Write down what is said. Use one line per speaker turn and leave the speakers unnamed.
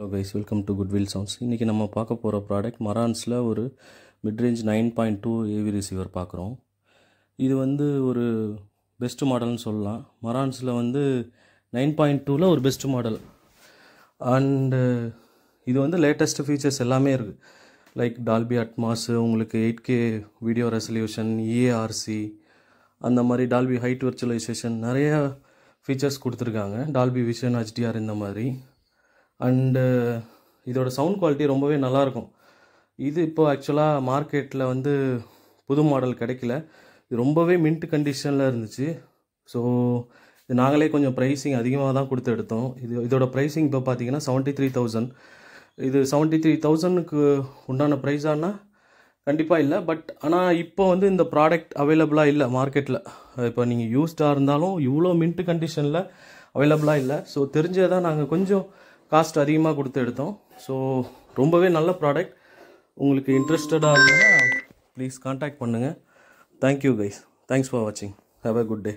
Hello guys, welcome to goodwill sounds. இன்றைக்கி நம்ம பார்க்க போகிற ப்ராடக்ட் மரான்ஸில் ஒரு மிட்ரேஞ்ச் 9.2 ஏவி ரிசீவர் பார்க்குறோம். இது ஒரு பெஸ்ட் மாடல்னு சொல்லலாம். மரான்ஸில் 9.2ல் ஒரு பெஸ்ட் மாடல். அண்டு இது லேட்டஸ்ட் ஃபீச்சர்ஸ் எல்லாமே இருக்குது. லைக் டால்பி அட்மாஸ், உங்களுக்கு 8K வீடியோ ரெசல்யூஷன், EARC, அந்த மாதிரி டால்பி ஹைட் விர்ச்சுவலைசேஷன், நிறைய ஃபீச்சர்ஸ் கொடுத்துருக்காங்க. டால்பி விஷன், HDR இந்த மாதிரி. அண்டு இதோட சவுண்ட் குவாலிட்டி ரொம்பவே நல்லாயிருக்கும். இது இப்போ ஆக்சுவலாக மார்க்கெட்டில் புது மாடல் கிடைக்கல. இது ரொம்பவே மின்ட் கண்டிஷனில் இருந்துச்சு. ஸோ இது நாங்களே கொஞ்சம் ப்ரைஸிங் அதிகமாக தான் கொடுத்து எடுத்தோம். இதோட ப்ரைஸிங் இப்போ பார்த்தீங்கன்னா 73,000. இது 73,000க்கு உண்டான ப்ரைஸானா கண்டிப்பாக இல்லை. பட் ஆனால் இப்போ இந்த ப்ராடக்ட் அவைலபிளாக இல்லை மார்க்கெட்டில். இப்போ நீங்கள் யூஸ்டாக இருந்தாலும் இவ்வளோ மின்ட் கண்டிஷனில் அவைலபிளாக இல்லை. ஸோ தெரிஞ்சதான் நாங்கள் கொஞ்சம் காஸ்ட் அதிகமாக கொடுத்து எடுத்தோம். ஸோ ரொம்பவே நல்ல ப்ராடக்ட். உங்களுக்கு இன்ட்ரெஸ்டடாக இருந்ததுன்னா ப்ளீஸ் கான்டாக்ட் பண்ணுங்கள். Thank you guys. தேங்க்ஸ் ஃபார் வாட்சிங். Have a good day.